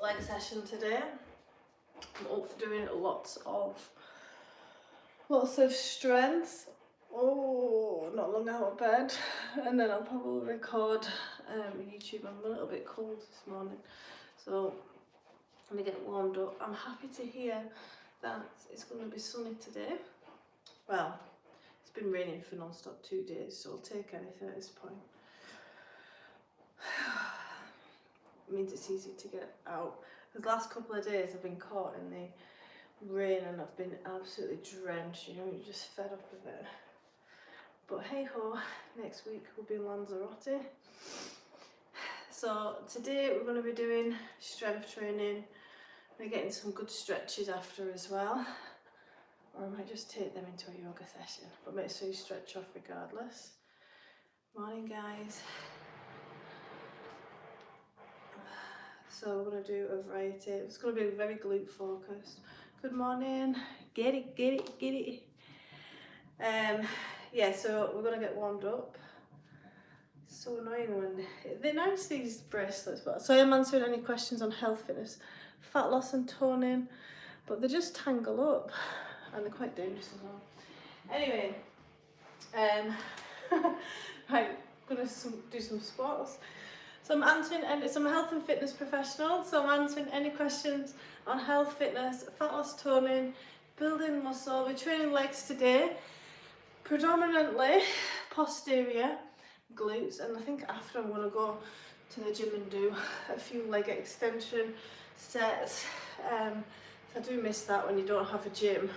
leg session today. I'm up for doing lots of strength. Oh, not long out of bed, and then I'll probably record YouTube. I'm a little bit cold this morning, so let me get warmed up. I'm happy to hear that it's going to be sunny today. Well, it's been raining for non-stop 2 days, so I'll take anything at this point. It means it's easy to get out. Because the last couple of days I've been caught in the rain and I've been absolutely drenched, you know, you're just fed up with it. But hey ho, next week we'll be in Lanzarote. So today we're going to be doing strength training. We're getting some good stretches after as well. Or I might just take them into a yoga session. But make sure you stretch off regardless. Morning guys. So we're going to do a variety. It's going to be very glute focused. Good morning. Get it, get it, get it. Yeah, so we're going to get warmed up. It's so annoying when they're nice, these bracelets. But so I am answering any questions on health, fitness, fat loss and toning, but they just tangle up and they're quite dangerous as well. Anyway, right, I'm going to do some squats. So I'm answering, and I'm a health and fitness professional, so I'm answering any questions on health, fitness, fat loss, toning, building muscle. We're training legs today, predominantly posterior glutes, and I think after I'm going to go to the gym and do a few leg extension sets. I do miss that when you don't have a gym.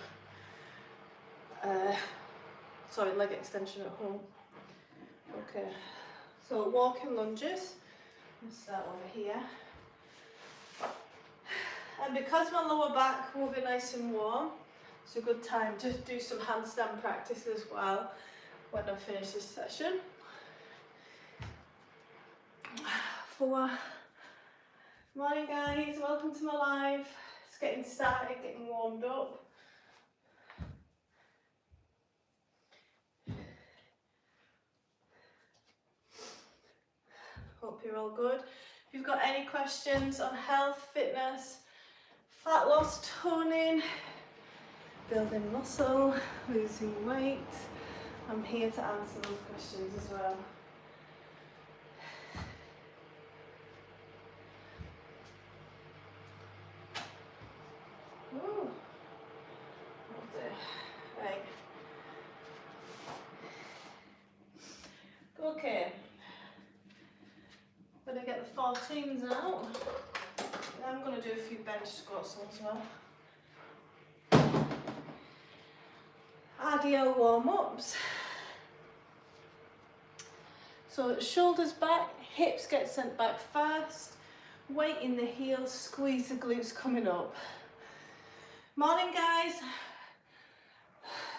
Sorry, leg extension at home. Okay, so walking lunges. Let's start over here. And because my lower back will be nice and warm, it's a good time to do some handstand practice as well when I finish this session. 4. Morning guys, welcome to my live. It's getting started, getting warmed up. Hope you're all good. If you've got any questions on health, fitness, fat loss, toning, building muscle, losing weight, I'm here to answer those questions as well. Ooh. Right. Okay. Gonna get the 14s out. And I'm gonna do a few bench squats as well. RDL warm-ups. So shoulders back, hips get sent back first. Weight in the heels, squeeze the glutes coming up. Morning guys.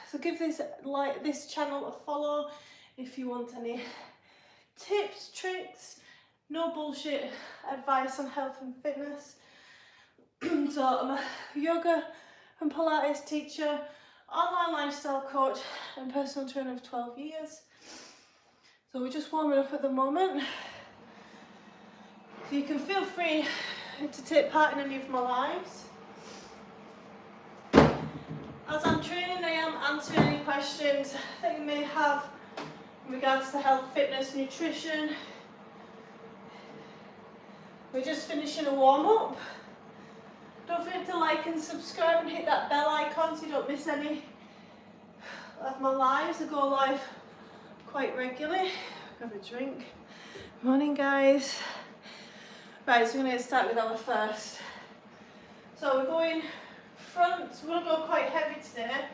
So give this channel a follow if you want any tips, tricks. No bullshit advice on health and fitness. So I'm a yoga and Pilates teacher, online lifestyle coach and personal trainer of 12 years. So we're just warming up at the moment. So you can feel free to take part in any of my lives. As I'm training, I am answering any questions that you may have in regards to health, fitness, nutrition. We're just finishing a warm-up. Don't forget to like and subscribe and hit that bell icon so you don't miss any of my lives. I go live quite regularly. Have a drink. Morning guys. Right, so we're going to get started with our first. So we're going front, so we're going to go quite heavy today.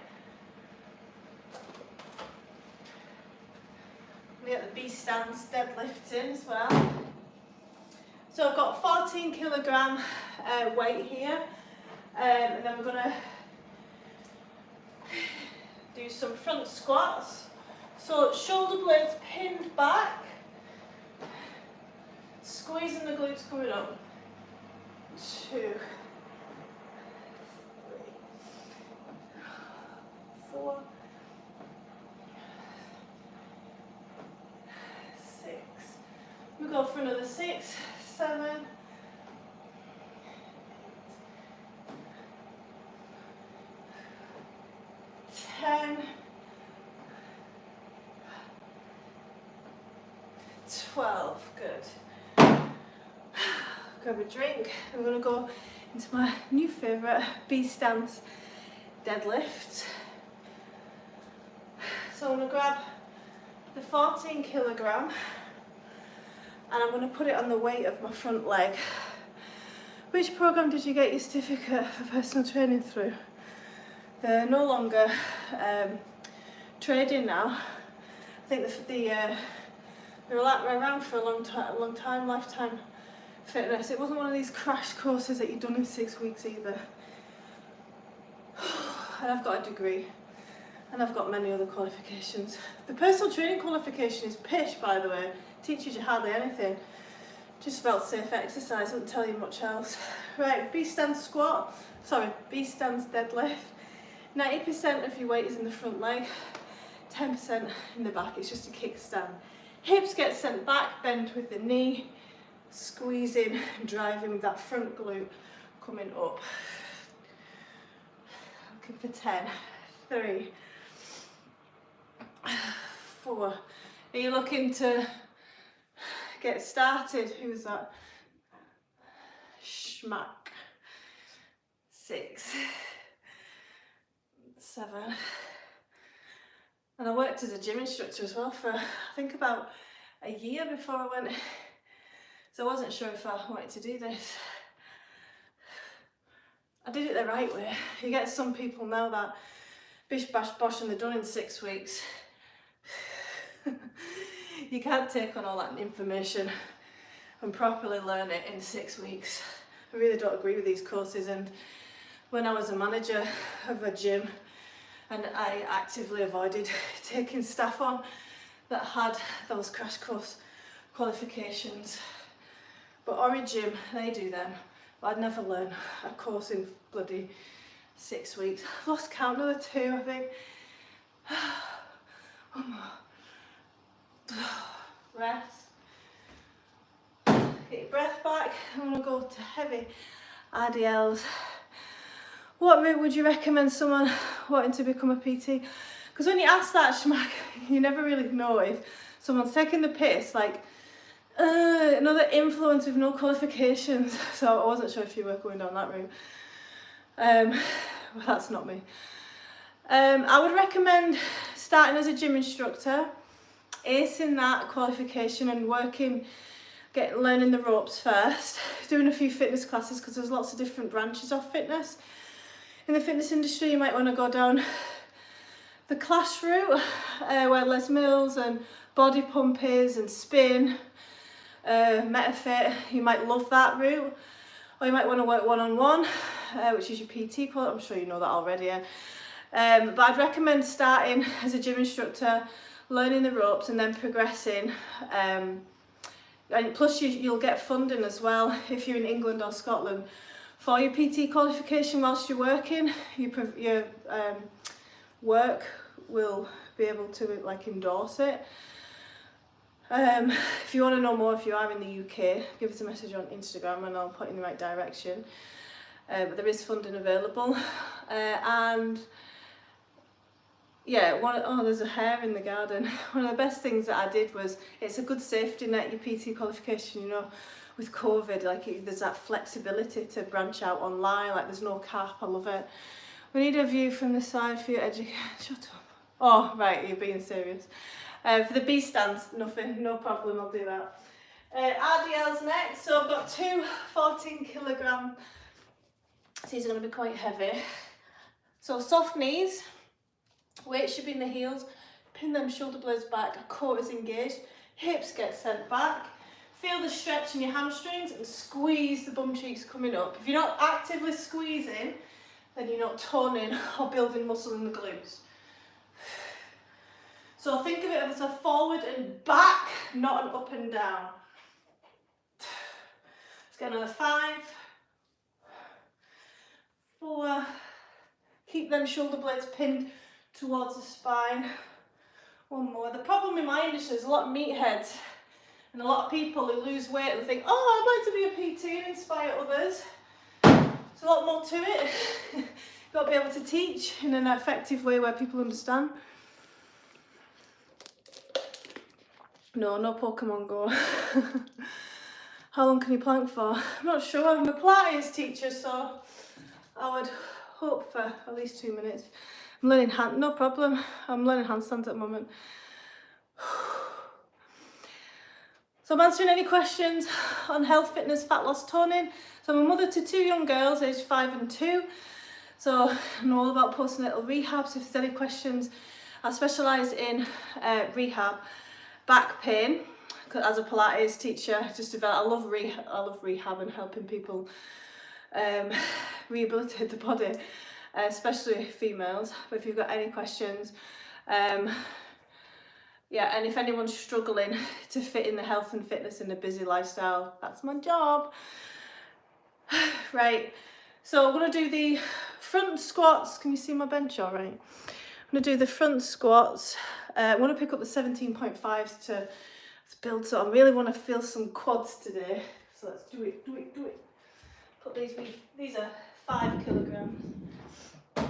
We get the B stands, deadlifts in as well. So I've got 14 kilogram weight here, and then we're going to do some front squats. So shoulder blades pinned back, squeezing the glutes coming up. 2, 3, 4, 6. We go for another 6, 7, 12, good. Grab a drink. I'm going to go into my new favourite, B stance deadlifts. So I'm going to grab the 14 kilogram and I'm going to put it on the weight of my front leg. Which program did you get your certificate for personal training through? They're no longer trading now. I think they're around for a long time, lifetime fitness. It wasn't one of these crash courses that you've done in 6 weeks either. And I've got a degree and I've got many other qualifications. The personal training qualification is pish, by the way. It teaches you hardly anything. Just about safe exercise, doesn't tell you much else. Right, B stance squat, B stance deadlift. 90% of your weight is in the front leg, 10% in the back. It's just a kickstand. Hips get sent back, bend with the knee, squeezing and driving with that front glute coming up. Looking for 10, 3, 4. Are you looking to get started? Who's that? Schmack. 6, 7. And I worked as a gym instructor as well for I think about a year before I went, so I wasn't sure if I wanted to do this. I did it the right way. You get some people now that bish bash bosh and they're done in 6 weeks. You can't take on all that information and properly learn it in 6 weeks. I really don't agree with these courses, and when I was a manager of a gym, and I actively avoided taking staff on that had those crash course qualifications. But Origin, they do them. But I'd never learn a course in bloody 6 weeks. I've lost count of the 2, I think. Rest. Get your breath back. I'm going to go to heavy RDLs. What route would you recommend someone wanting to become a PT? Because when you ask that, Schmack, you never really know if someone's taking the piss, like, another influence with no qualifications. So I wasn't sure if you were going down that route. Well, that's not me. I would recommend starting as a gym instructor, acing that qualification and learning the ropes first, doing a few fitness classes because there's lots of different branches of fitness. In the fitness industry, you might want to go down the class route, where Les Mills and body pump is and spin, MetaFit. You might love that route, or you might want to work one-on-one, which is your PT qual. I'm sure you know that already. But I'd recommend starting as a gym instructor, learning the ropes, and then progressing. And plus, you'll get funding as well if you're in England or Scotland. For your PT qualification whilst you're working, your work will be able to endorse it. If you want to know more, if you are in the UK, give us a message on Instagram and I'll point you in the right direction. But there is funding available. And yeah, there's a hare in the garden. One of the best things that I did was, it's a good safety net, your PT qualification, you know. With COVID, there's that flexibility to branch out online, there's no cap. I love it. We need a view from the side for your education. Shut up. Oh, right, you're being serious. For the B stance, nothing, no problem, I'll do that. RDLs next. So I've got 2 14 kilogram. These are going to be quite heavy. So soft knees, weight should be in the heels, pin them shoulder blades back, core is engaged, hips get sent back. Feel the stretch in your hamstrings and squeeze the bum cheeks coming up. If you're not actively squeezing, then you're not toning or building muscle in the glutes. So think of it as a forward and back, not an up and down. Let's get another 5, 4. Keep them shoulder blades pinned towards the spine. 1 more. The problem in my industry is a lot of meatheads. And a lot of people who lose weight and think, oh, I'd like to be a PT and inspire others. There's a lot more to it. You've got to be able to teach in an effective way where people understand. No Pokemon Go. How long can you plank for? I'm not sure. I'm a Pilates teacher, so I would hope for at least 2 minutes. I'm learning no problem. I'm learning handstands at the moment. So I'm answering any questions on health, fitness, fat loss, toning. So I'm a mother to 2 young girls, aged 5 and 2. So I know all about postnatal rehab. So if there's any questions, I specialise in rehab, back pain. As a Pilates teacher, I love rehab and helping people rehabilitate the body, especially females. But if you've got any questions, yeah, and if anyone's struggling to fit in the health and fitness in a busy lifestyle, that's my job. Right, so I'm going to do the front squats. Can you see my bench all right? I'm going to do the front squats. I want to pick up the 17.5s to build, so I really want to feel some quads today. So let's do it. Put these are 5 kilograms. Okay,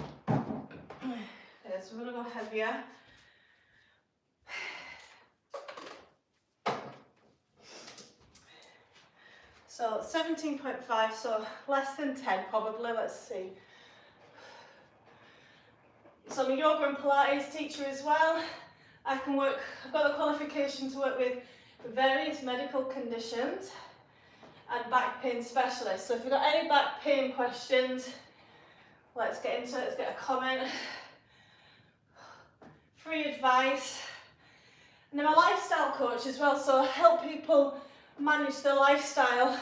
so we're going to go heavier. So 17.5, so less than 10 probably, let's see. So I'm a yoga and Pilates teacher as well. I've got the qualification to work with various medical conditions and back pain specialists. So if you've got any back pain questions, let's get into it, let's get a comment. Free advice. And I'm a lifestyle coach as well, so I help people manage their lifestyle.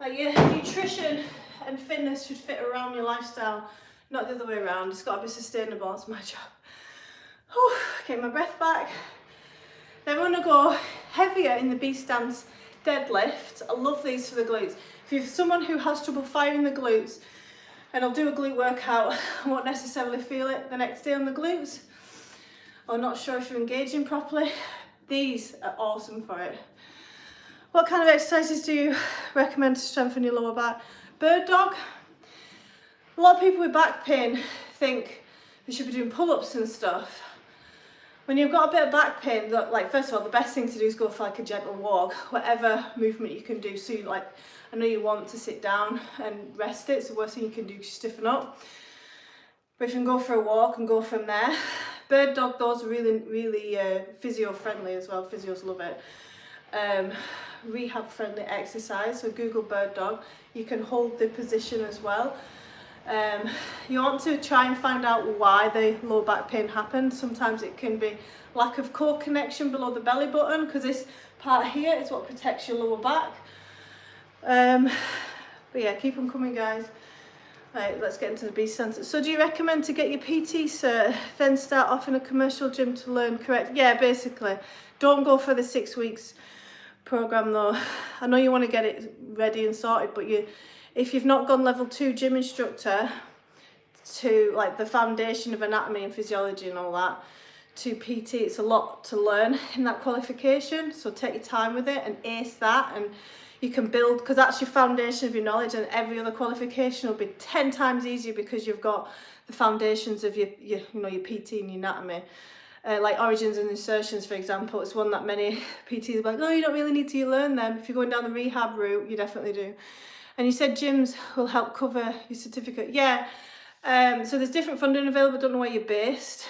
Like your nutrition and fitness should fit around your lifestyle, not the other way around. It's got to be sustainable, that's my job. Whew, get my breath back. Then we're going to go heavier in the B stance deadlift. I love these for the glutes. If you're someone who has trouble firing the glutes, and I'll do a glute workout, I won't necessarily feel it the next day on the glutes, or not sure if you're engaging properly, these are awesome for it. What kind of exercises do you recommend to strengthen your lower back? Bird dog. A lot of people with back pain think they should be doing pull-ups and stuff. When you've got a bit of back pain, like first of all, the best thing to do is go for like a gentle walk, whatever movement you can do. So you, like, I know you want to sit down and rest it, so the worst thing you can do is stiffen up. But if you can go for a walk and go from there. Bird dog, those are really physio friendly as well. Physios love it. Rehab friendly exercise, so Google bird dog. You can hold the position as well. You want to try and find out why the low back pain happens. Sometimes it can be lack of core connection below the belly button, because this part here is what protects your lower back. But yeah, keep them coming, guys. Right, let's get into the B stance. So do you recommend to get your PT cert, then start off in a commercial gym to learn correct? Yeah, basically. Don't go for the 6 weeks program though. I know you want to get it ready and sorted, but if you've not gone level 2 gym instructor to like the foundation of anatomy and physiology and all that, to PT, it's a lot to learn in that qualification. So take your time with it and ace that, and you can build, because that's your foundation of your knowledge, and every other qualification will be 10 times easier because you've got the foundations of your PT and your anatomy. Like origins and insertions, for example, it's one that many PTs are like, oh, you don't really need to learn them. If you're going down the rehab route, you definitely do. And you said gyms will help cover your certificate. Yeah, so there's different funding available. Don't know where you're based.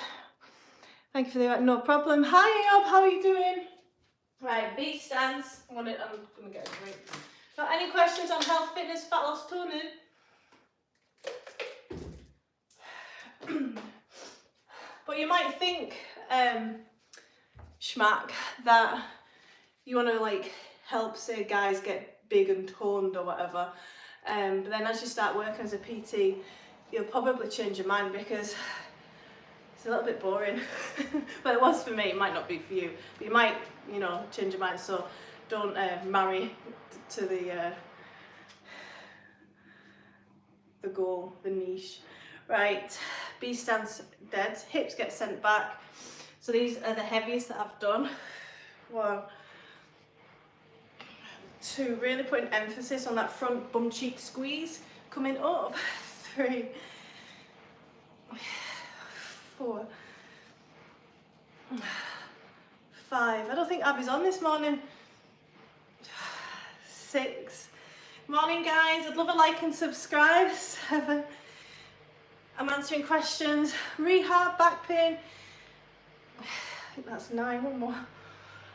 Thank you for the no problem. Hi, Yob, how are you doing? Right, B stance. I'm gonna get a drink. Got any questions on health, fitness, fat loss, toning? But you might think, schmack, that you want to like help, say, guys get big and toned or whatever. But then as you start working as a PT, you'll probably change your mind, because it's a little bit boring. Well, it was for me, it might not be for you, but you might, change your mind. So don't marry to the goal, the niche. Right, B stance deads, hips get sent back. So these are the heaviest that I've done. 1, 2, really putting emphasis on that front bum cheek squeeze, coming up. 3, 4, 5. I don't think Abby's on this morning. 6. Morning guys, I'd love a like and subscribe. 7. I'm answering questions. Rehab, back pain. I think that's 9. One more.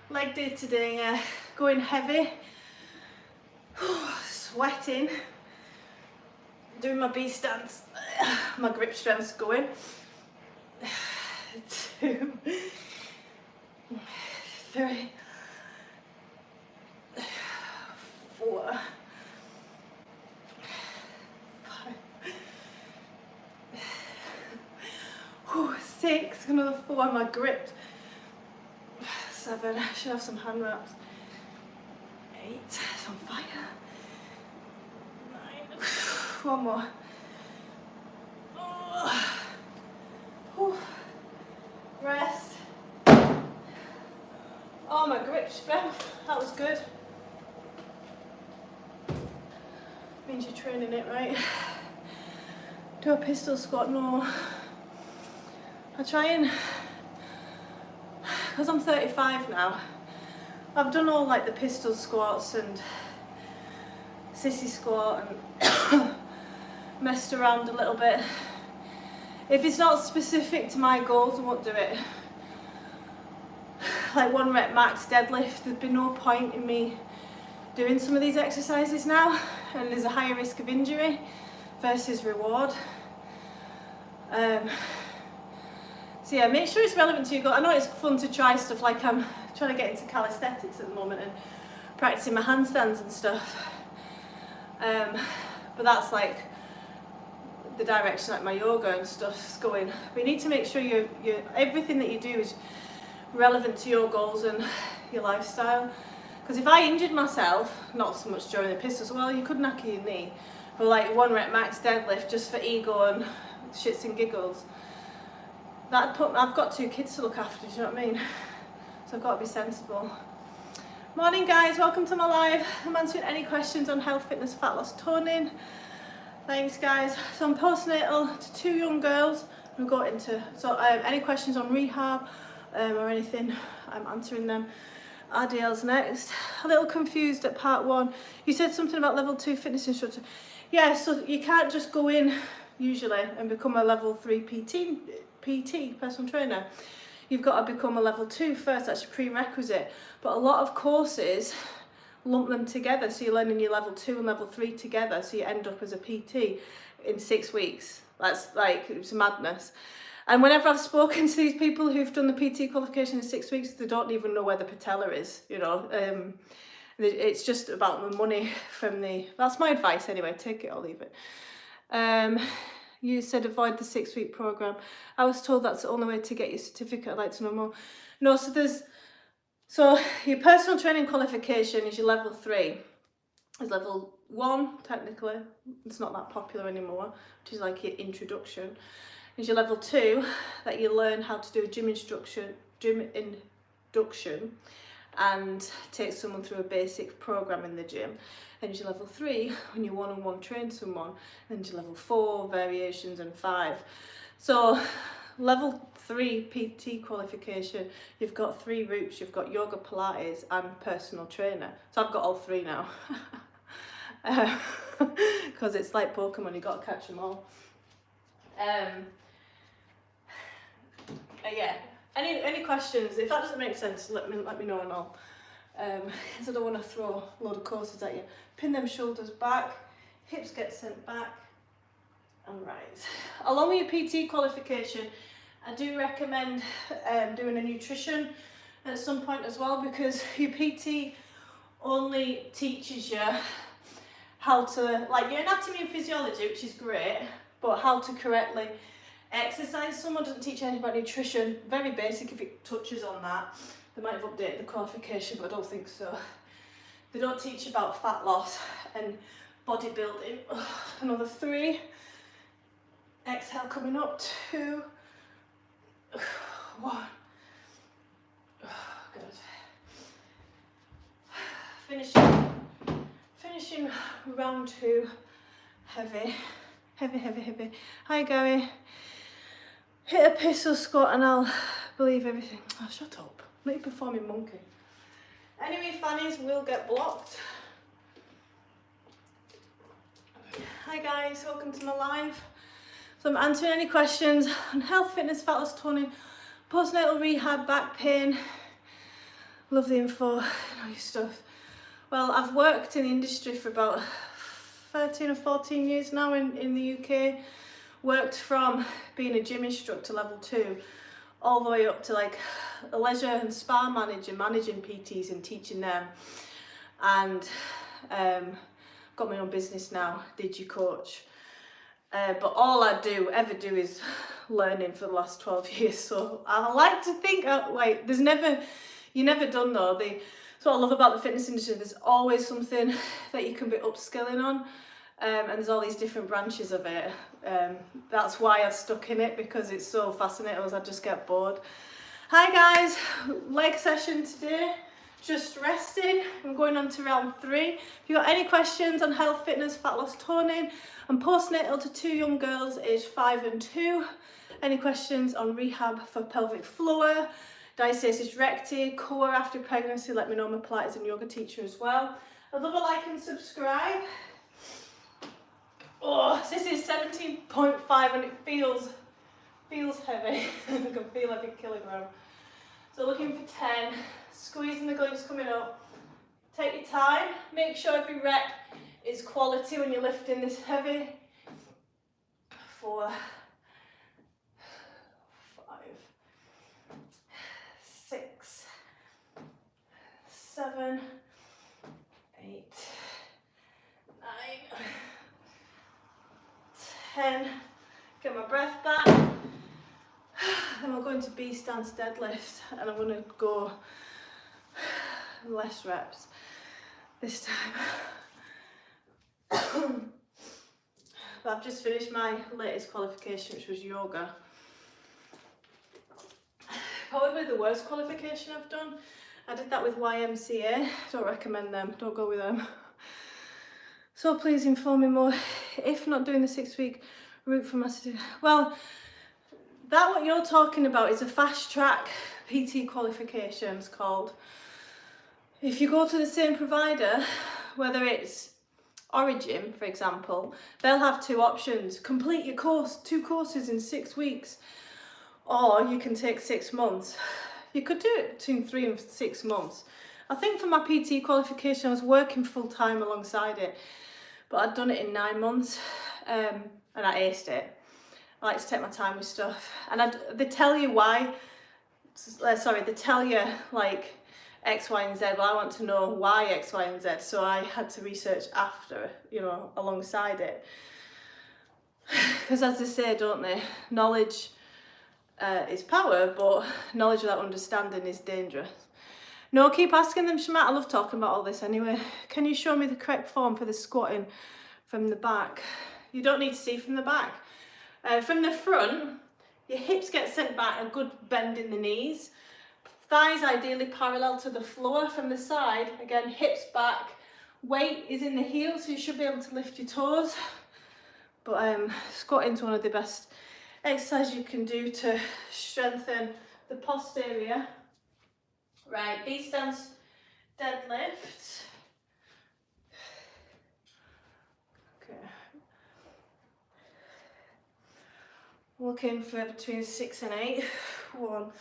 Leg day today, going heavy. Sweating. Doing my B stance. My grip strength's going. 2. 3. 4. 5. 6. Another 4 on my grip. 7. I should have some hand wraps. 8. It's on fire. 9. One more. Rest. Oh, my grip strength. That was good. Means you're training it right. Do a pistol squat? No. I try and, because I'm 35 now, I've done all like the pistol squats and sissy squat and messed around a little bit. If it's not specific to my goals, I won't do it. Like 1 rep max deadlift, there'd be no point in me doing some of these exercises now, and there's a higher risk of injury versus reward. So yeah, make sure it's relevant to your goal. I know it's fun to try stuff, like I'm trying to get into calisthenics at the moment and practicing my handstands and stuff. But that's like the direction like my yoga and stuff's going. But you need to make sure you everything that you do is relevant to your goals and your lifestyle. Because if I injured myself, not so much during the pistols, well, you could knacker your knee, but like 1 rep max deadlift just for ego and shits and giggles, I've got 2 kids to look after, do you know what I mean? So I've got to be sensible. Morning guys, welcome to my live. I'm answering any questions on health, fitness, fat loss, toning. Thanks guys. So I'm postnatal to 2 young girls. We'll go into, so any questions on rehab or anything, I'm answering them. RDL's next. A little confused at part 1. You said something about level 2 fitness instructor. Yeah, so you can't just go in usually and become a level 3 PT, personal trainer. You've got to become a level 2 first, that's a prerequisite. But a lot of courses lump them together, so you're learning your level 2 and level 3 together, so you end up as a PT in 6 weeks. That's like, it's madness. And whenever I've spoken to these people who've done the PT qualification in 6 weeks, they don't even know where the patella is, you know. It's just about the money from the, that's my advice anyway, take it or leave it. You said avoid the 6-week program. I was told that's the only way to get your certificate. I'd like to know more. No, so your personal training qualification is your level 3. It's level 1, technically. It's not that popular anymore, which is like your introduction. Is your level 2 that you learn how to do a gym induction and take someone through a basic program in the gym. And your level 3 when you one-on-one train someone, and your level 4 variations and 5. So level 3 PT qualification, you've got 3 routes. You've got Yoga Pilates and personal trainer. So I've got all 3 now. Because it's like Pokemon, you've got to catch them all. Yeah, any questions? If that doesn't make sense, let me know and I'll, because I don't want to throw a load of courses at you. Pin them shoulders back, hips get sent back. Alright, along with your PT qualification, I do recommend doing a nutrition at some point as well, because your PT only teaches you how to, like your anatomy and physiology, which is great, but how to correctly exercise. Someone doesn't teach anything about nutrition. Very basic if it touches on that. They might have updated the qualification, but I don't think so. They don't teach about fat loss and bodybuilding. Another 3. Exhale coming up. 2, 1. Good. Finishing round 2. Heavy. Hi Gary. Hit a pistol squat and I'll believe everything. Oh, shut up. Let me performing monkey. Anyway, fannies will get blocked. Hi guys, welcome to my live. So I'm answering any questions on health, fitness, fat loss, toning, postnatal rehab, back pain. Love the info and all your stuff. Well, I've worked in the industry for about 13 or 14 years now in the UK. Worked from being a gym instructor level 2 all the way up to like a leisure and spa manager, managing PTs and teaching them. And got my own business now, DigiCoach. But all I ever do is learning for the last 12 years. So I like to think, like, you're never done though. That's what I love about the fitness industry. There's always something that you can be upskilling on. And there's all these different branches of it. That's why I've stuck in it, because it's so fascinating, else I just get bored. Hi guys, leg session today. Just resting. I'm going on to round 3. If you've got any questions on health, fitness, fat loss, toning, and postnatal to 2 young girls aged 5 and 2. Any questions on rehab for pelvic floor, diastasis recti, core after pregnancy, let me know. I'm a Pilates and yoga teacher as well. I'd love a like and subscribe. Oh, this is 17.5 and it feels heavy. I can feel every kilogram. So looking for 10, squeezing the glutes coming up. Take your time, make sure every rep is quality when you're lifting this heavy. 4, 5, 6, 7, 8, 9, 10, get my breath back. Then we're going to B stance deadlift, and I'm going to go less reps this time. But I've just finished my latest qualification, which was yoga. Probably the worst qualification I've done. I did that with YMCA. Don't recommend them, don't go with them. So please inform me more if not doing the 6-week route for master. Well, that what you're talking about is a fast track PT qualification, it's called. If you go to the same provider, whether it's Origin, for example, they'll have 2 options. Complete your course, 2 courses in 6 weeks, or you can take 6 months. You could do it between 3 and 6 months. I think for my PT qualification, I was working full time alongside it, but I'd done it in 9 months, and I aced it. I like to take my time with stuff, and they tell you why. They tell you like X, Y, and Z. Well, I want to know why X, Y, and Z, so I had to research after, alongside it. Because as they say, don't they, knowledge is power, but knowledge without understanding is dangerous. No, keep asking them, Shamat. I love talking about all this anyway. Can you show me the correct form for the squatting from the back? You don't need to see from the back. From the front, your hips get sent back, a good bend in the knees. Thighs ideally parallel to the floor. From the side, again, hips back. Weight is in the heels, so you should be able to lift your toes. But squatting's one of the best exercises you can do to strengthen the posterior. Right, B stance deadlift. Okay. Looking for between 6 and 8. 1.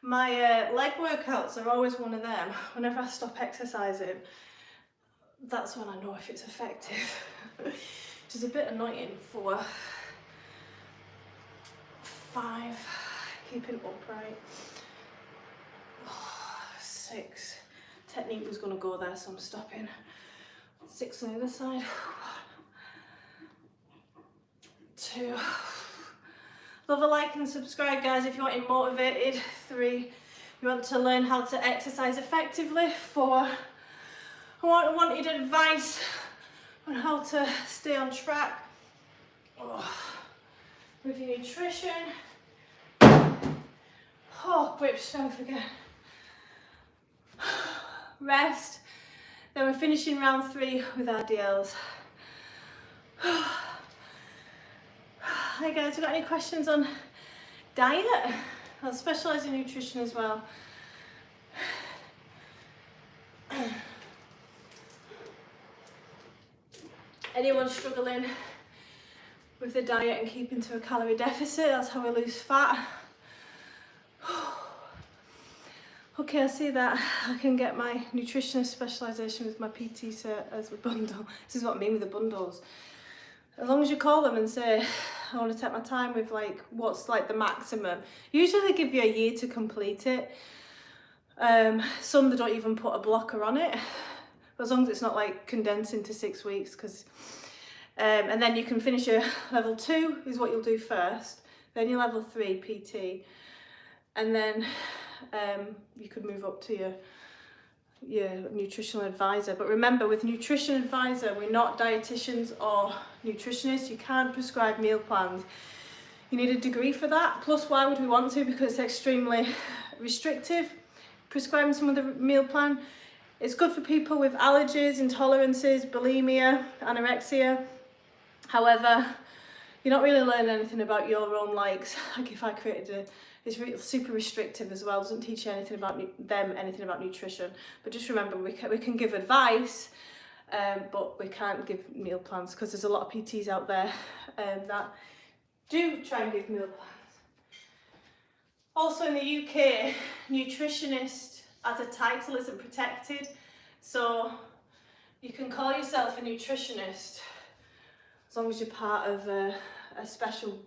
My leg workouts are always one of them. Whenever I stop exercising, that's when I know if it's effective. Which is a bit annoying. 4, 5, keeping upright. 6, technique was going to go there, so I'm stopping. 6 on the other side. 1, 2. Love a like and subscribe, guys, if you're getting motivated. 3, you want to learn how to exercise effectively. 4, I wanted advice on how to stay on track with your nutrition. Grip strength again. Rest. Then we're finishing round 3 with RDLs. Hi guys, you got any questions on diet? I specialise in nutrition as well. Anyone struggling with the diet and keeping to a calorie deficit, that's how we lose fat. Okay, I see that I can get my nutritionist specialisation with my PT cert as a bundle. This is what I mean with the bundles. As long as you call them and say, I want to take my time with like, what's like the maximum. Usually they give you a year to complete it. Some they don't even put a blocker on it. But as long as it's not like condensed into 6 weeks, because and then you can finish your level 2 is what you'll do first, then your level 3 PT, and then you could move up to your nutritional advisor. But remember, with nutrition advisor, we're not dietitians or nutritionists. You can't prescribe meal plans. You need a degree for that. Plus, why would we want to? Because it's extremely restrictive. Prescribing someone the meal plan, it's good for people with allergies, intolerances, bulimia, anorexia. However, you're not really learning anything about your own likes. Like if I created it's really super restrictive as well. Doesn't teach you anything about anything about nutrition. But just remember, we can give advice, but we can't give meal plans, because there's a lot of PTs out there that do try and give meal plans. Also in the UK, nutritionist as a title isn't protected, so you can call yourself a nutritionist as long as you're part of a special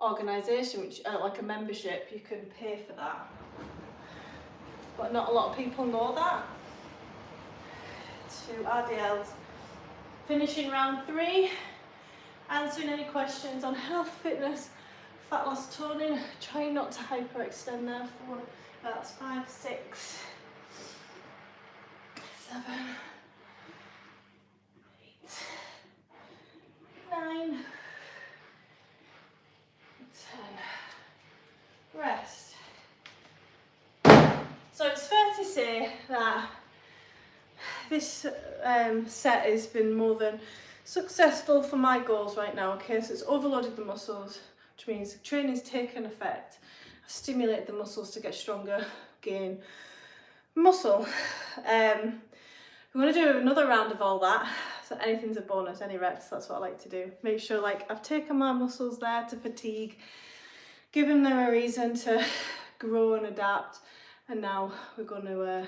organisation, which like a membership, you can pay for that. But not a lot of people know that. 2 RDLs. Finishing round 3, answering any questions on health, fitness, fat loss, toning. Trying not to hyperextend there. That's 5, 6, 7, 8, 9, 10. Rest. So it's fair to say that this set has been more than successful for my goals right now. Okay, so it's overloaded the muscles, which means training's taken effect. I've stimulated the muscles to get stronger, gain muscle. We're going to do another round of all that. So anything's a bonus, any reps, that's what I like to do. Make sure like I've taken my muscles there to fatigue, given them a reason to grow and adapt, and now we're going to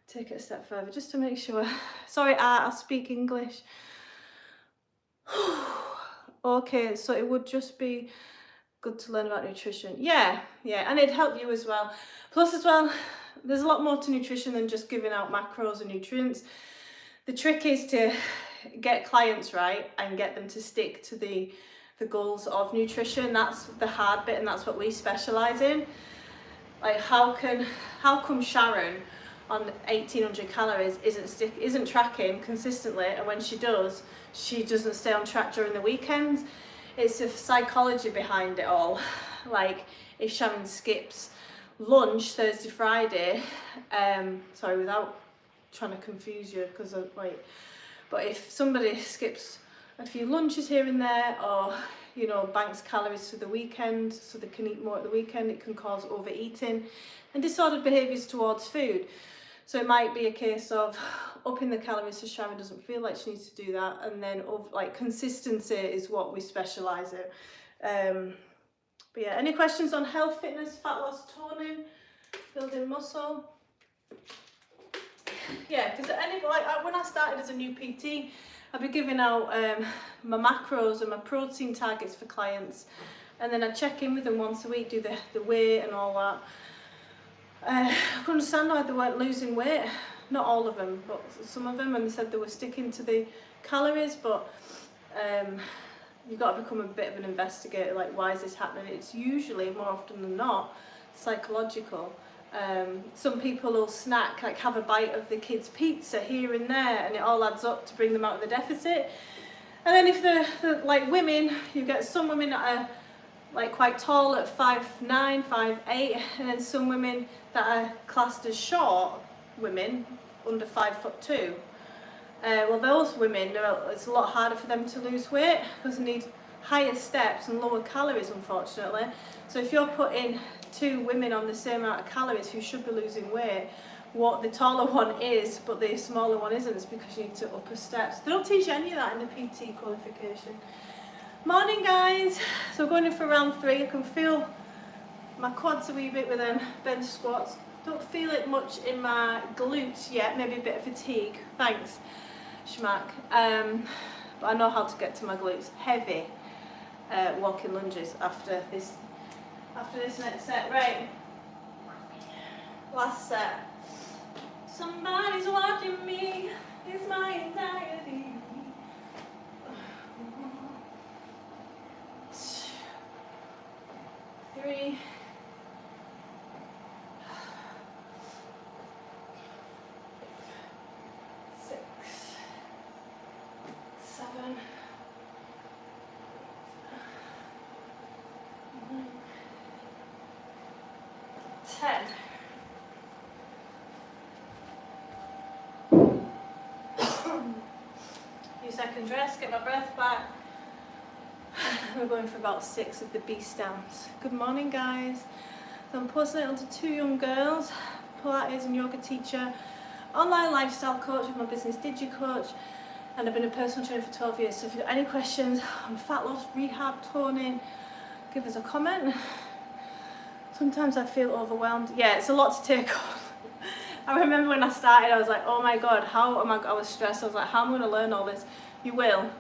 take it a step further just to make sure. Sorry, I'll speak English. Okay, so it would just be good to learn about nutrition. Yeah, and it'd help you as well. Plus as well, there's a lot more to nutrition than just giving out macros and nutrients. The trick is to get clients right and get them to stick to the goals of nutrition. That's the hard bit, and that's what we specialize in. Like how come Sharon on 1800 calories isn't tracking consistently, and when she does, she doesn't stay on track during the weekends? It's the psychology behind it all. Like if Sharon skips lunch Thursday, Friday, sorry, without trying to confuse you, because but if somebody skips a few lunches here and there, or you know, banks calories for the weekend so they can eat more at the weekend, it can cause overeating and disordered behaviours towards food. So it might be a case of upping the calories so Sharon doesn't feel like she needs to do that, and then like consistency is what we specialise in. But yeah, any questions on health, fitness, fat loss, toning, building muscle? Yeah, because when I started as a new PT, I'd be giving out my macros and my protein targets for clients, and then I'd check in with them once a week, do the weight and all that. I couldn't understand why they weren't losing weight. Not all of them, but some of them, and they said they were sticking to the calories, but you've got to become a bit of an investigator, like why is this happening? It's usually, more often than not, psychological. Some people will snack, like have a bite of the kids' pizza here and there, and it all adds up to bring them out of the deficit. And then if they're like women, you get some women that are like quite tall at 5'9", 5'8", and then some women that are classed as short women, under 5'2". Well, those women, it's a lot harder for them to lose weight because they need higher steps and lower calories, unfortunately. So if you're putting two women on the same amount of calories who should be losing weight, what the taller one is but the smaller one isn't. It's because you need to upper steps. They don't teach any of that in the PT qualification. Morning guys, so we're going in for round 3. I can feel my quads a wee bit with them bench squats. Don't feel it much in my glutes yet, maybe a bit of fatigue. Thanks, Schmack. But I know how to get to my glutes. Heavy walking lunges after this next set. Right, last set. Somebody's watching me, it's my anxiety. 3, 6, 7, 9, 10. Few seconds rest, get my breath back. We're going for about 6 of the beast downs. Good morning guys. So I'm posting it onto 2 young girls, Pilates and yoga teacher, online lifestyle coach with my business DigiCoach, and I've been a personal trainer for 12 years. So if you've got any questions on fat loss, rehab, toning, give us a comment. Sometimes I feel overwhelmed. Yeah, it's a lot to take on. I remember when I started, I was like, oh my God, I was stressed. I was like, how am I going to learn all this? You will.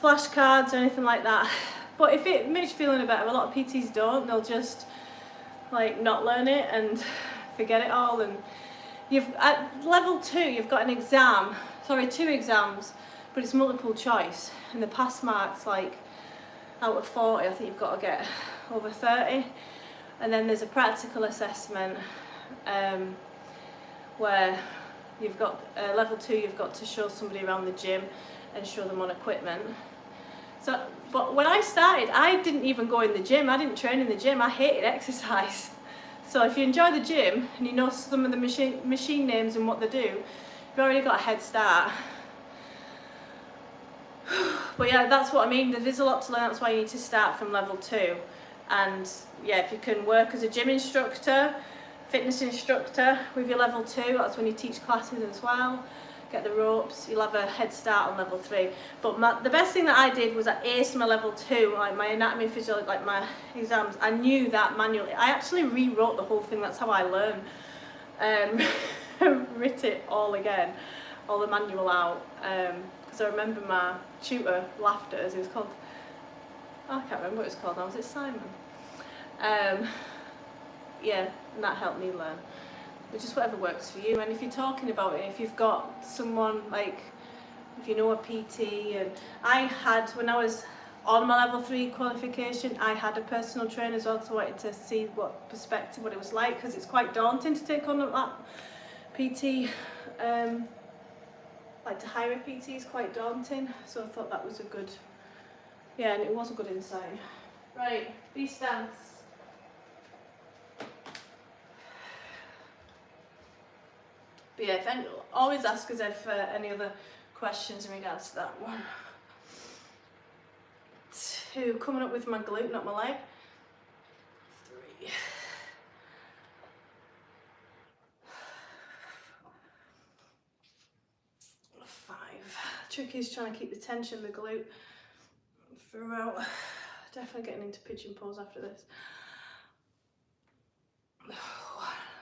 Flashcards or anything like that. But if it makes you feel any better, a lot of PTs don't. They'll just like not learn it and forget it all. And at level 2, you've got an exam, 2 exams, but it's multiple choice. And the pass marks, like out of 40, I think you've got to get over 30. And then there's a practical assessment where you've got level 2, you've got to show somebody around the gym and show them on equipment. So, but when I started, I didn't even go in the gym. I didn't train in the gym. I hated exercise. So if you enjoy the gym and you know some of the machine names and what they do, you've already got a head start. But yeah, that's what I mean. There's a lot to learn. That's why you need to start from level 2. And yeah, if you can work as a gym instructor, fitness instructor with your level 2, that's when you teach classes as well. Get the ropes, you'll have a head start on level 3. But the best thing that I did was I aced my level 2, like my anatomy, physiology, like my exams. I knew that manually. I actually rewrote the whole thing. That's how I learned. Writ it all again, all the manual out. Because I remember my tutor laughed at us. It was called, I can't remember what it was called now. Was it Simon? Yeah, and that helped me learn. But just whatever works for you. And if you're talking about it, if you've got someone like, if you know a PT, and I had, when I was on my level 3 qualification, I had a personal trainer as well, so I wanted to see what it was like, because it's quite daunting to take on that PT. Like to hire a PT is quite daunting, so I thought that was a good, yeah, and it was a good insight. Right, beast stance. But yeah, always ask us if any other questions in regards to that one. 2, coming up with my glute, not my leg. 3. 5. Tricky is trying to keep the tension of the glute throughout. Definitely getting into pigeon pose after this.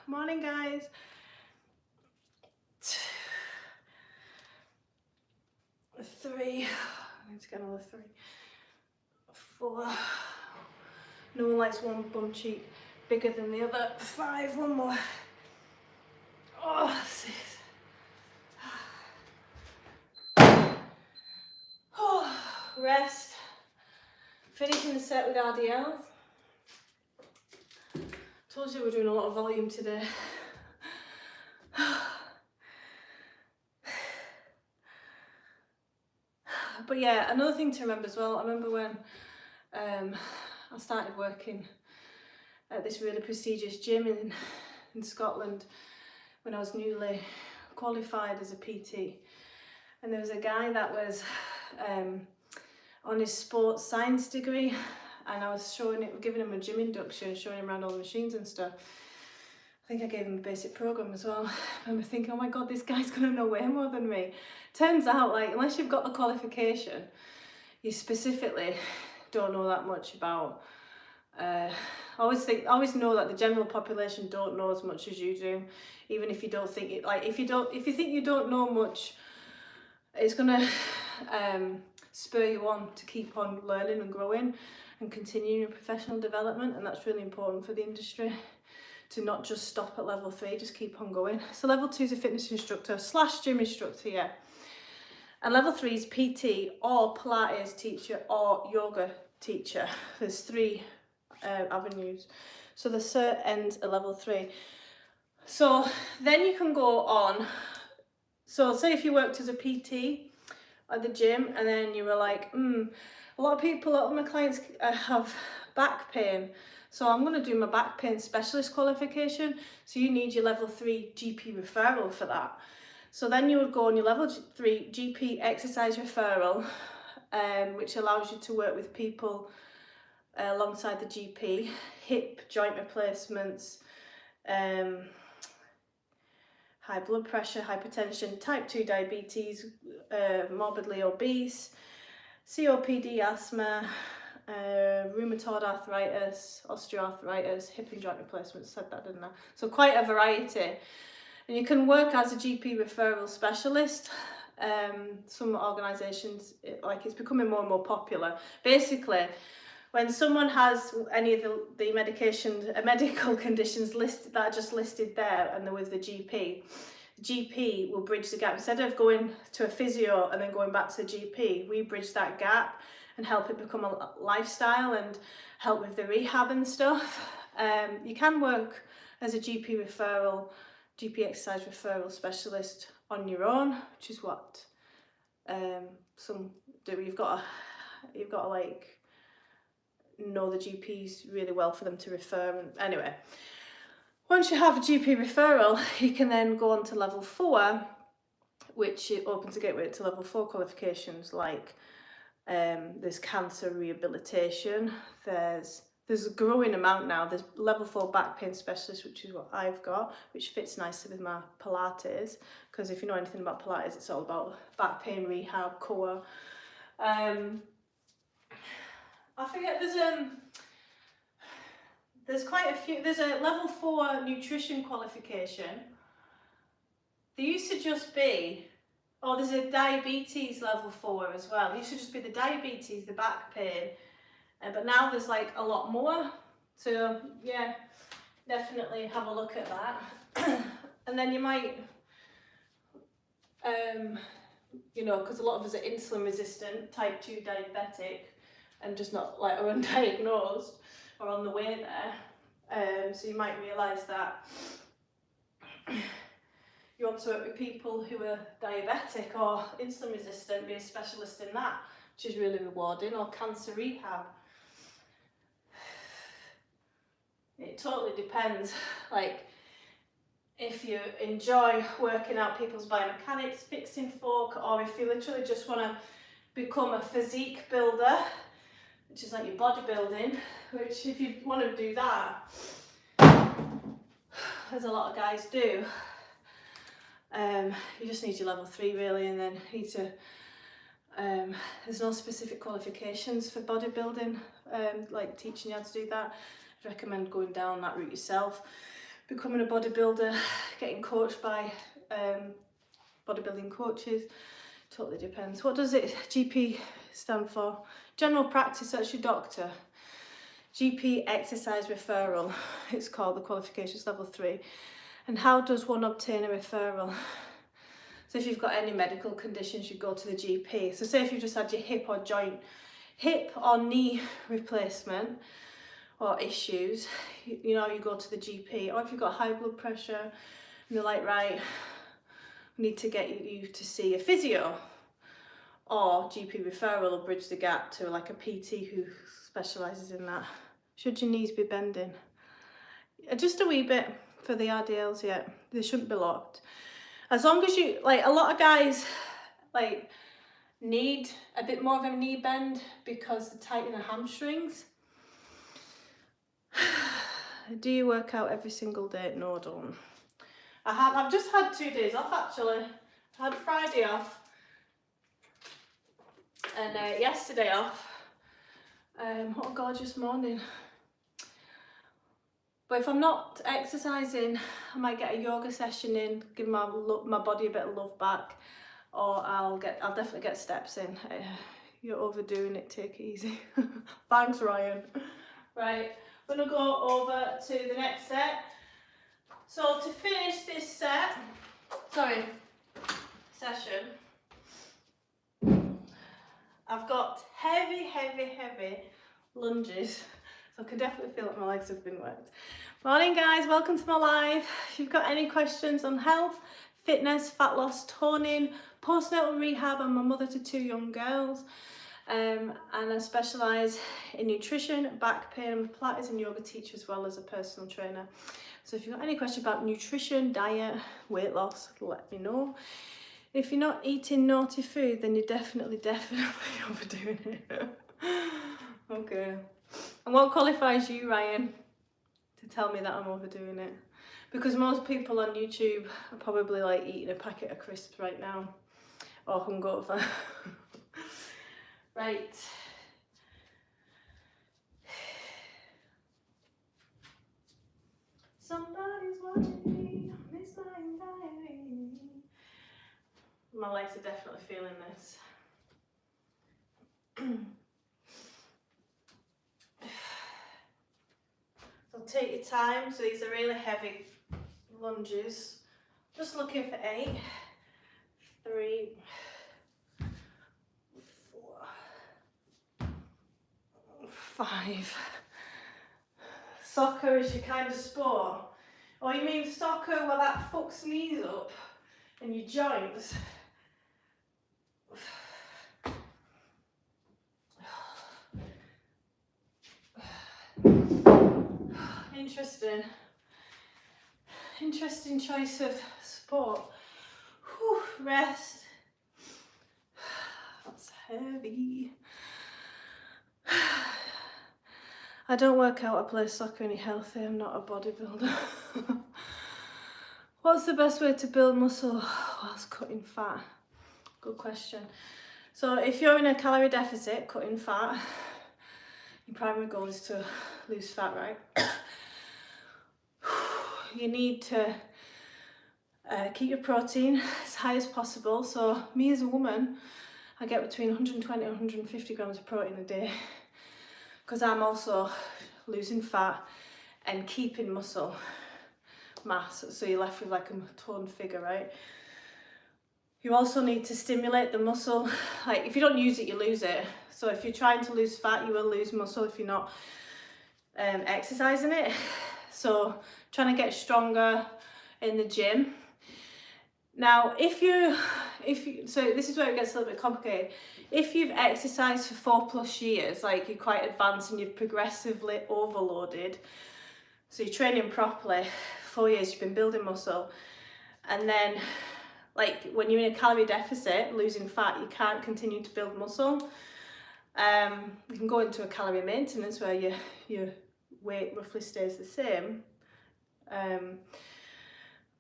Morning guys. 3, I need to get another 3, 4, no one likes one bum cheek bigger than the other. 5, one more. Oh, 6. Oh, rest. Finishing the set with RDLs. Told you we're doing a lot of volume today. But yeah, another thing to remember as well, I remember when I started working at this really prestigious gym in Scotland when I was newly qualified as a PT, and there was a guy that was on his sports science degree, and I was giving him a gym induction, showing him around all the machines and stuff. I think I gave him a basic program as well. I remember thinking, oh my God, this guy's gonna know way more than me. Turns out, like, unless you've got the qualification, you specifically don't know that much about. I always know that the general population don't know as much as you do, even if you don't think it. Like, if you think you don't know much, it's gonna spur you on to keep on learning and growing and continuing your professional development, and that's really important for the industry, to not just stop at level 3, just keep on going. So level 2 is a fitness instructor / gym instructor, yeah. And level 3 is PT or Pilates teacher or yoga teacher. There's 3 avenues. So the cert ends at level 3. So then you can go on. So say if you worked as a PT at the gym and then you were like, a lot of my clients have back pain. So I'm going to do my back pain specialist qualification. So you need your level 3 GP referral for that. So then you would go on your level 3 GP exercise referral, which allows you to work with people alongside the GP, hip joint replacements, high blood pressure, hypertension, type 2 diabetes, morbidly obese, COPD, asthma, rheumatoid arthritis, osteoarthritis, hip and joint replacements. Said that, didn't I? So quite a variety. And you can work as a GP referral specialist. Some organisations, it's becoming more and more popular. Basically, when someone has any of the medical conditions listed that are just listed there and they're with the GP will bridge the gap. Instead of going to a physio and then going back to the GP, we bridge that gap and help it become a lifestyle and help with the rehab and stuff. You can work as a GP exercise referral specialist on your own, which is what some do. You've got to like know the GPs really well for them to refer. And anyway, once you have a GP referral, you can then go on to level 4, which it opens a gateway to level 4 qualifications, like there's cancer rehabilitation, there's a growing amount now. There's level 4 back pain specialist, which is what I've got, which fits nicely with my Pilates, because if you know anything about Pilates, it's all about back pain rehab, core. I forget, there's quite a few. There's a level 4 nutrition qualification. There used to just be, there's a diabetes level 4 as well. It used to just be the diabetes, the back pain, but now there's like a lot more. So yeah, definitely have a look at that. And then you might, because a lot of us are insulin resistant, type 2 diabetic, and just not like are undiagnosed or on the way there. So you might realise that you want to work with people who are diabetic or insulin resistant, be a specialist in that, which is really rewarding, or cancer rehab. It totally depends. Like, if you enjoy working out people's biomechanics, fixing folk, or if you literally just want to become a physique builder, which is like your bodybuilding, which if you want to do that, as a lot of guys do, you just need your level 3 really, and then you need to, there's no specific qualifications for bodybuilding, like teaching you how to do that. I'd recommend going down that route yourself, becoming a bodybuilder, getting coached by bodybuilding coaches. Totally depends. What does it GP stand for? General practice, that's your doctor. GP exercise referral, it's called, the qualifications level 3. And how does one obtain a referral? So if you've got any medical conditions, you go to the GP. So say if you just had your hip or knee replacement or issues, you go to the GP. Or if you've got high blood pressure and they're like, right, we need to get you to see a physio, or GP referral will bridge the gap to like a PT who specialises in that. Should your knees be bending? Just a wee bit for the RDLs, yeah. They shouldn't be locked. As long as you, like, a lot of guys need a bit more of a knee bend because they tighten their hamstrings. Do you work out every single day? No, I don't. I've just had 2 days off actually. I had Friday off and yesterday off. What a gorgeous morning. But if I'm not exercising, I might get a yoga session in, give my body a bit of love back, or I'll definitely get steps in. You're overdoing it, take it easy. Thanks, Ryan. Right, I'm gonna go over to the next set. So to finish this session, I've got heavy lunges. So I can definitely feel that my legs have been worked. Morning guys, welcome to my live. If you've got any questions on health, fitness, fat loss, toning, postnatal rehab, I'm a mother to 2 young girls. And I specialise in nutrition, back pain, I'm a Pilates and yoga teacher as well as a personal trainer. So if you've got any questions about nutrition, diet, weight loss, let me know. If you're not eating naughty food, then you're definitely overdoing it. Okay. And what qualifies you, Ryan, to tell me that I'm overdoing it? Because most people on YouTube are probably like eating a packet of crisps right now, or hungover. Right. Somebody's watching me, miss my anxiety. My legs are definitely feeling this. So take your time. So these are really heavy lunges. Just looking for 8, 3, 4, 5. Soccer is your kind of sport. Or you mean soccer where that fucks knees up and your joints? Interesting choice of sport. Whew, rest. That's heavy. I don't work out, I play soccer any healthy, I'm not a bodybuilder. What's the best way to build muscle whilst cutting fat? Good question. So if you're in a calorie deficit, cutting fat, your primary goal is to lose fat, right? You need to keep your protein as high as possible. So me as a woman, I get between 120 and 150 grams of protein a day because I'm also losing fat and keeping muscle mass. So you're left with like a toned figure, right? You also need to stimulate the muscle. Like if you don't use it, you lose it. So if you're trying to lose fat, you will lose muscle if you're not exercising it. So trying to get stronger in the gym. Now, so this is where it gets a little bit complicated. If you've exercised for 4+ years, like you're quite advanced and you've progressively overloaded, so you're training properly, 4 years, you've been building muscle, and then like when you're in a calorie deficit, losing fat, you can't continue to build muscle. You can go into a calorie maintenance where your weight roughly stays the same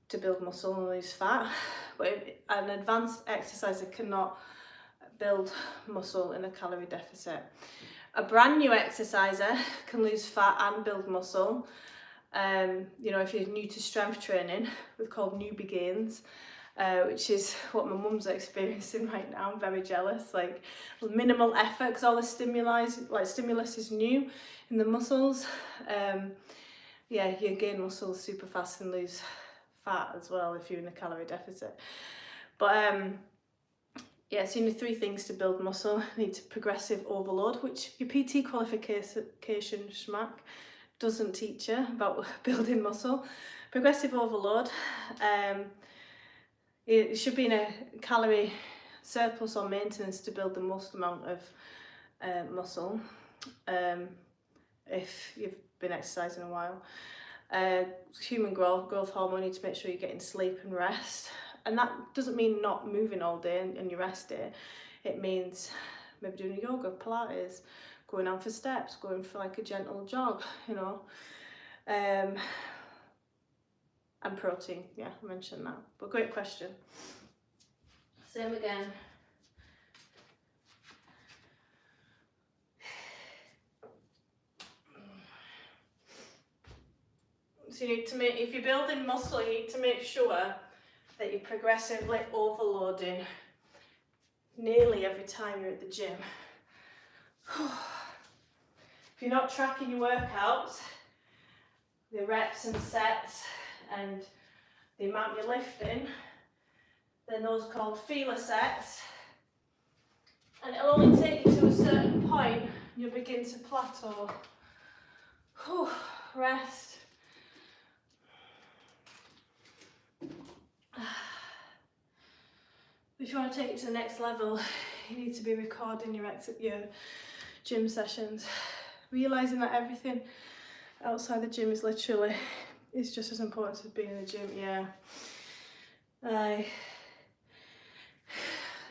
to build muscle and lose fat, but an advanced exerciser cannot build muscle in a calorie deficit. A brand new exerciser can lose fat and build muscle. You know, if you're new to strength training, we're called newbie gains, which is what my mum's experiencing right now. I'm very jealous. Like minimal effort because all the stimulus is new in the muscles. Yeah, you gain muscle super fast and lose fat as well if you're in a calorie deficit. But yeah, so you need 3 things to build muscle. You need progressive overload, which your PT qualification schmack doesn't teach you about building muscle. Progressive overload. It should be in a calorie surplus or maintenance to build the most amount of muscle. If you've been exercising a while. Human growth hormone, you need to make sure you're getting sleep and rest. And that doesn't mean not moving all day and your rest day. It means maybe doing yoga, Pilates, going out for steps, going for like a gentle jog, you know. And protein, yeah, I mentioned that, but great question. Same again. So you need to make, if you're building muscle, you need to make sure that you're progressively overloading nearly every time you're at the gym. If you're not tracking your workouts, the reps and sets and the amount you're lifting, then those are called feeler sets. And it'll only take you to a certain point and you'll begin to plateau. Rest. If you want to take it to the next level, you need to be recording your gym sessions. Realising that everything outside the gym is just as important as being in the gym, yeah.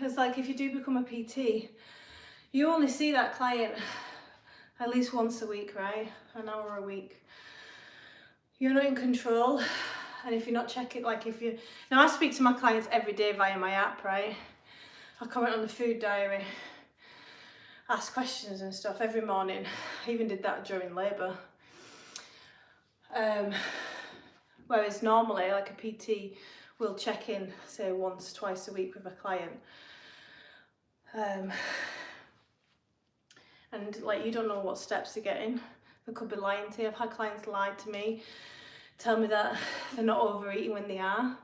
It's like if you do become a PT, you only see that client at least once a week, right? An hour a week. You're not in control. And if you're not checking, now I speak to my clients every day via my app, right? I comment on the food diary, ask questions and stuff every morning. I even did that during labour. Whereas normally, like a PT will check in, say once, twice a week with a client. And like, you don't know what steps they're getting. They could be lying to you. I've had clients lie to me, tell me that they're not overeating when they are,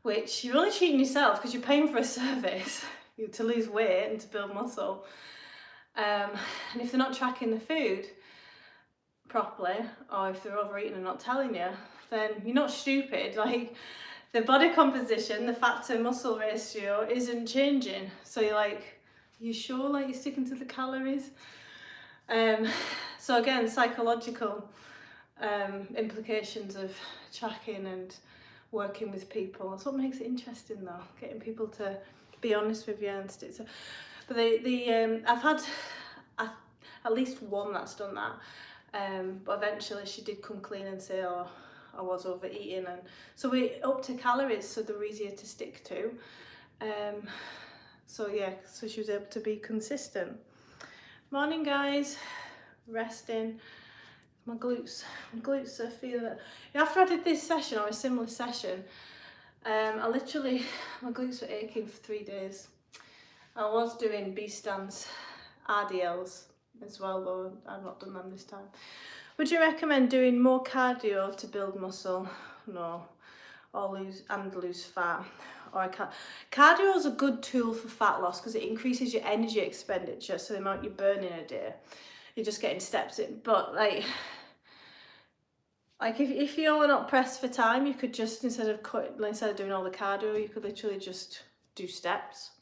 which you're only cheating yourself because you're paying for a service to lose weight and to build muscle. And if they're not tracking the food properly, or if they're overeating and not telling you, then you're not stupid. Like, the body composition, the fat to muscle ratio isn't changing. So you're like, you sure like you're sticking to the calories? So again, psychological implications of tracking and working with people. That's what makes it interesting though, getting people to be honest with you and stick to. But I've had at least one that's done that, but eventually she did come clean and say, oh, I was overeating, and so we up to calories so they're easier to stick to. So yeah, so she was able to be consistent. Morning guys, resting. My glutes are feeling it. After I did this session or a similar session, my glutes were aching for 3 days. I was doing B stance RDLs as well, though I've not done them this time. Would you recommend doing more cardio to build muscle? No. Or lose fat? Or cardio is a good tool for fat loss because it increases your energy expenditure, so the amount you burn in a day. You're just getting steps in. But like if you're not pressed for time, you could just, instead of doing all the cardio, you could literally just do steps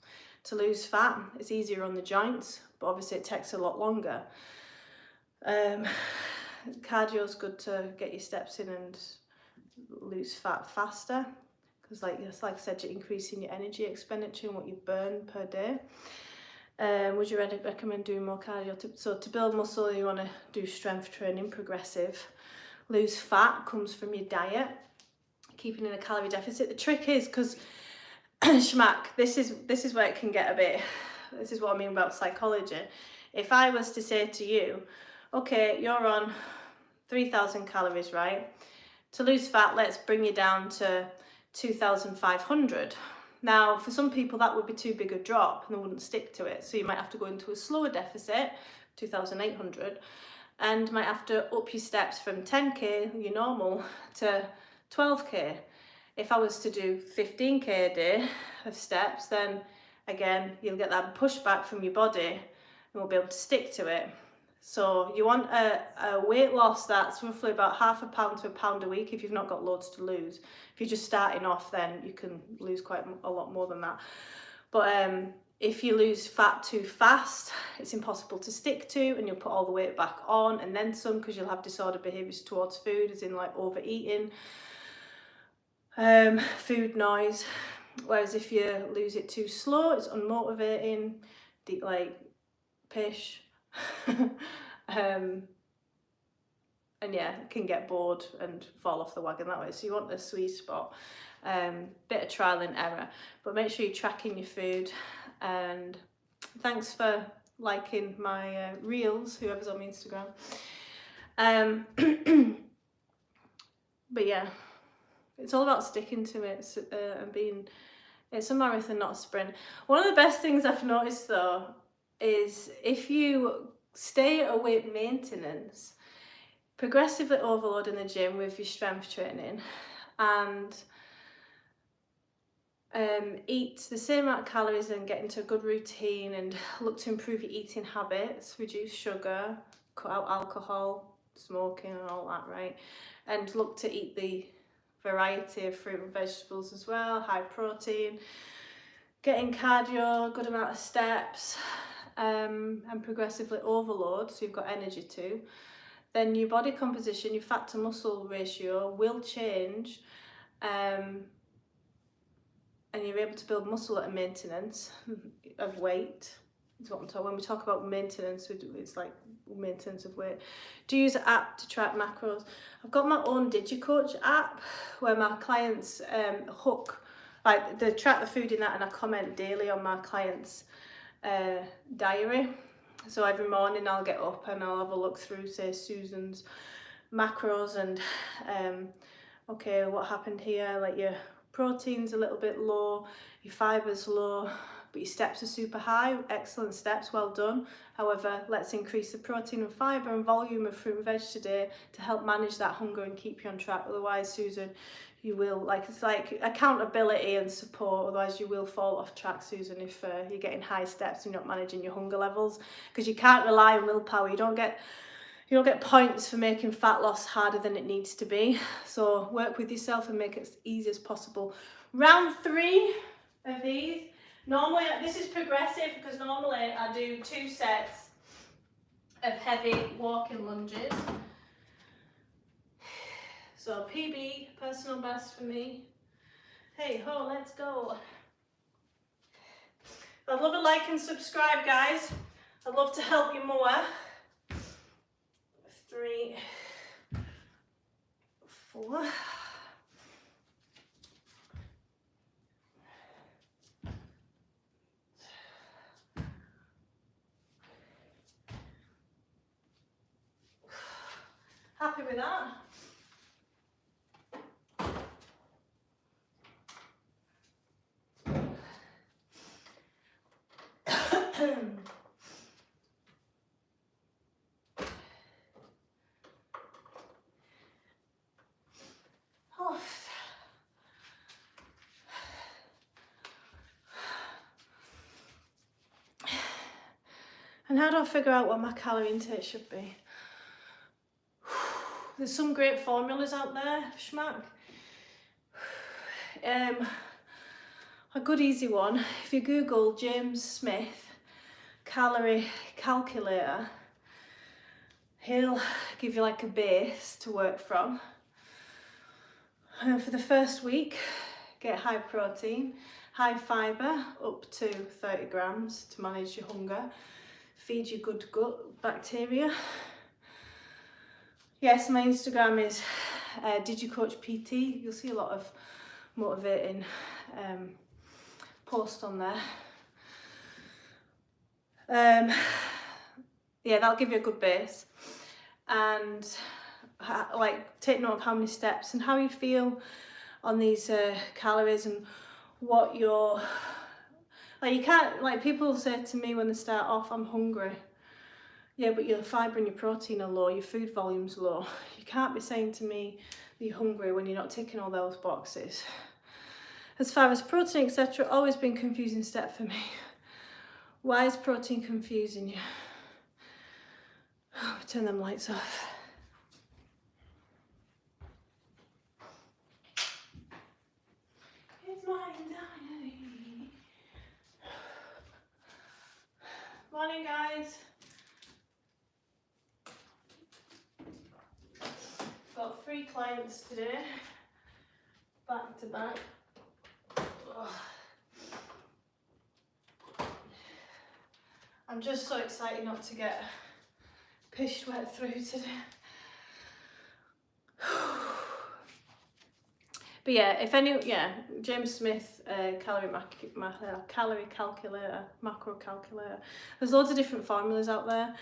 to lose fat. It's easier on the joints, but obviously it takes a lot longer. Cardio is good to get your steps in and lose fat faster, because like I said, you're increasing your energy expenditure and what you burn per day. Would you recommend doing more cardio? So to build muscle, you want to do strength training, progressive. Lose fat comes from your diet, keeping in a calorie deficit. The trick is, because schmack, this is where it can get a bit, this is what I mean about psychology. If I was to say to you, okay, you're on 3,000 calories, right? To lose fat, let's bring you down to 2,500. Now, for some people, that would be too big a drop and they wouldn't stick to it. So you might have to go into a slower deficit, 2,800, and might have to up your steps from 10k, your normal, to 12k. If I was to do 15k a day of steps, then again, you'll get that pushback from your body and won't be able to stick to it. So you want a weight loss that's roughly about £0.5 to £1 a week if you've not got loads to lose. If you're just starting off, then you can lose quite a lot more than that. But if you lose fat too fast, it's impossible to stick to, and you'll put all the weight back on and then some, because you'll have disordered behaviours towards food, as in like overeating, food noise. Whereas if you lose it too slow, it's unmotivating, like pish. And yeah, can get bored and fall off the wagon that way. So you want the sweet spot. Bit of trial and error, but make sure you're tracking your food. And thanks for liking my reels, whoever's on my Instagram. But yeah, it's all about sticking to it and being. It's a marathon, not a sprint. One of the best things I've noticed though is if you stay at a weight maintenance, progressively overload in the gym with your strength training, and eat the same amount of calories and get into a good routine and look to improve your eating habits, reduce sugar, cut out alcohol, smoking and all that, right? And look to eat the variety of fruit and vegetables as well, high protein, getting cardio, good amount of steps, and progressively overload so you've got energy too, then your body composition, your fat to muscle ratio will change, and you're able to build muscle at a maintenance of weight. Is what I'm talking. When we talk about maintenance, it's like maintenance of weight. Do use an app to track macros. I've got my own DigiCoach app where my clients they track the food in that, and I comment daily on my clients' diary. So every morning I'll get up and I'll have a look through, say, Susan's macros and okay, what happened here? Like your protein's a little bit low, your fiber's low, but your steps are super high. Excellent steps, well done. However, let's increase the protein and fiber and volume of fruit and veg today to help manage that hunger and keep you on track. Otherwise, Susan, you will, it's like accountability and support. Otherwise you will fall off track, Susan, if you're getting high steps and you're not managing your hunger levels, because you can't rely on willpower. You don't get points for making fat loss harder than it needs to be. So work with yourself and make it as easy as possible. Round 3 of these. Normally, this is progressive because normally I do 2 sets of heavy walking lunges. So PB, personal best for me. Hey ho, let's go. I'd love a like and subscribe, guys. I'd love to help you more. 3, 4. Happy with that? And how do I figure out what my calorie intake should be? There's some great formulas out there, schmack. A good easy one, if you Google James Smith calorie calculator, he'll give you like a base to work from. And for the first week, get high protein, high fibre, up to 30 grams to manage your hunger. Feed your good gut bacteria. Yes, my Instagram is DigiCoach PT. You'll see a lot of motivating posts on there. Yeah, that'll give you a good base. And take note of how many steps and how you feel on these calories and what you're... you can't, people say to me when they start off, I'm hungry. Yeah, but your fibre and your protein are low, your food volume's low. You can't be saying to me that you're hungry when you're not ticking all those boxes. As far as protein, etc., always been a confusing step for me. Why is protein confusing you? Oh, turn them lights off. It's my anxiety. Morning, guys. Got 3 clients today, back to back. Ugh. I'm just so excited not to get Pish wet through today. But yeah, James Smith calorie calculator, macro calculator. There's loads of different formulas out there.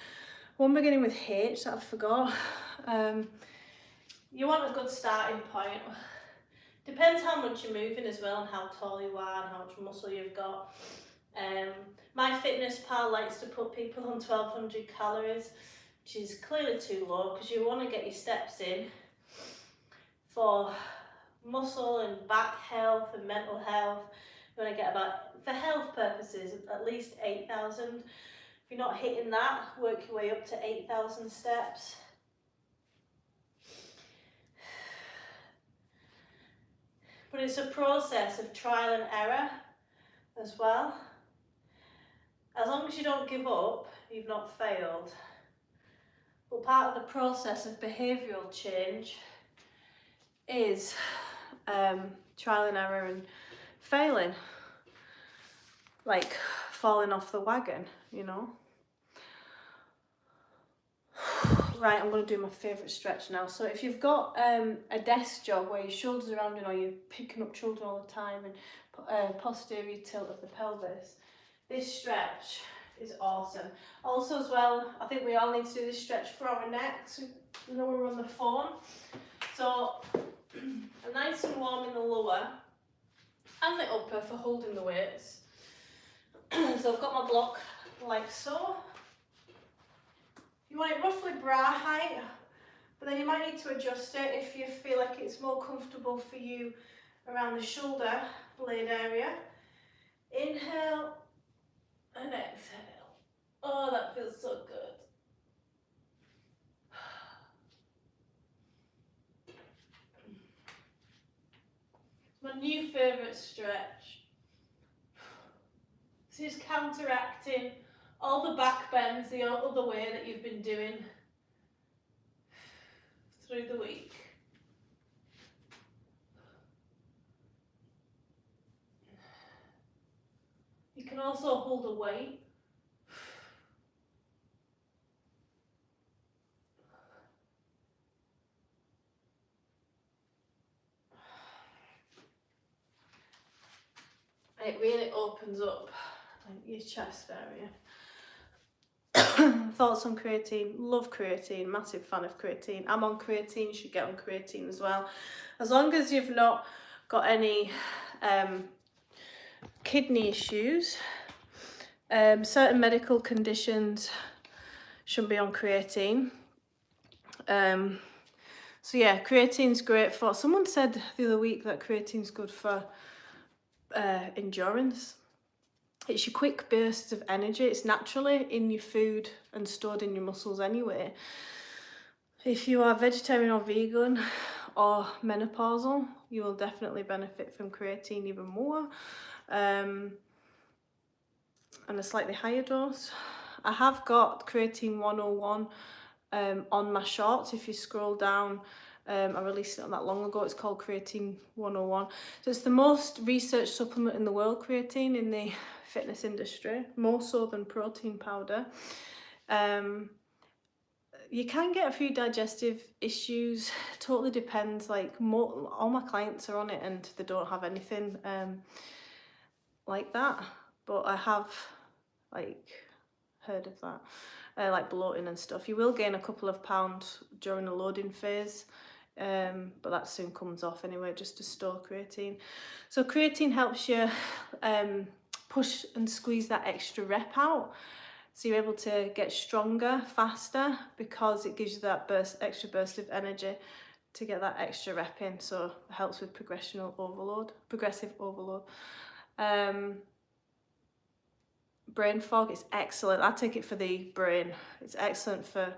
One beginning with H that I forgot. You want a good starting point. Depends how much you're moving as well, and how tall you are and how much muscle you've got. My fitness pal likes to put people on 1200 calories, which is clearly too low, because you want to get your steps in for muscle and back health and mental health. You want to get for health purposes, at least 8,000. If you're not hitting that, work your way up to 8,000 steps. But it's a process of trial and error as well. As long as you don't give up, you've not failed. But part of the process of behavioural change is trial and error and failing, like falling off the wagon, you know. Right, I'm going to do my favourite stretch now. So if you've got a desk job where your shoulders are rounded, or you're picking up children all the time, and posterior tilt of the pelvis, this stretch is awesome. Also as well, I think we all need to do this stretch for our necks, you know, when we're on the phone. So I'm nice and warm in the lower and the upper for holding the weights. So I've got my block like so. You want it roughly bra height, but then you might need to adjust it if you feel like it's more comfortable for you around the shoulder blade area. Inhale and exhale. Oh, that feels so good. My new favourite stretch. This is counteracting all the back bends the other way that you've been doing through the week. You can also hold a weight. It really opens up your chest area. Thoughts on creatine? Love creatine, massive fan of creatine. I'm on creatine, you should get on creatine as well. As long as you've not got any kidney issues, certain medical conditions shouldn't be on creatine. So yeah, creatine's great for, someone said the other week that creatine's good for endurance. It's your quick bursts of energy. It's naturally in your food and stored in your muscles anyway. If you are vegetarian or vegan or menopausal, you will definitely benefit from creatine even more. And a slightly higher dose. I have got creatine 101 on my shorts. If you scroll down, I released it not that long ago. It's called creatine 101. So it's the most researched supplement in the world, creatine, in the fitness industry, more so than protein powder. You can get a few digestive issues. Totally depends. Like all my clients are on it and they don't have anything like that. But I have heard of that, like bloating and stuff. You will gain a couple of pounds during the loading phase. But that soon comes off anyway, just to store creatine. So creatine helps you push and squeeze that extra rep out, so you're able to get stronger faster, because it gives you that extra burst of energy to get that extra rep in. So it helps with progressive overload. Brain fog is excellent. I take it for the brain. It's excellent for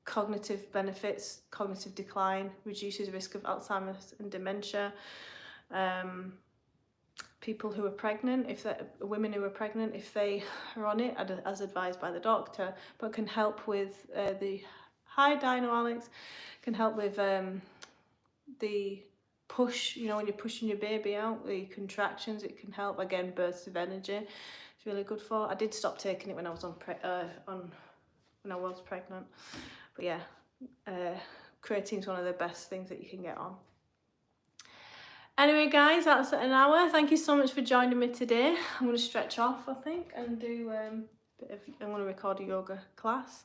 cognitive benefits, cognitive decline, reduces risk of Alzheimer's and dementia. People who are pregnant, women who are pregnant, if they are on it, as advised by the doctor, but can help with the high dino Alex, can help with the push, you know, when you're pushing your baby out, the contractions. It can help, again, bursts of energy. It's really good for. I did stop taking it when I was when when I was pregnant. But yeah, creatine's one of the best things that you can get on. Anyway guys, that's an hour. Thank you so much for joining me today. I'm going to stretch off, I think, and do I'm going to record a yoga class.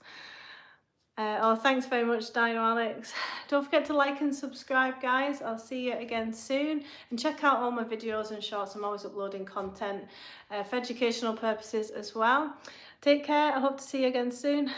Thanks very much, Dino Alex. Don't forget to like and subscribe, guys. I'll see you again soon. And check out all my videos and shorts. I'm always uploading content for educational purposes as well. Take care. I hope to see you again soon.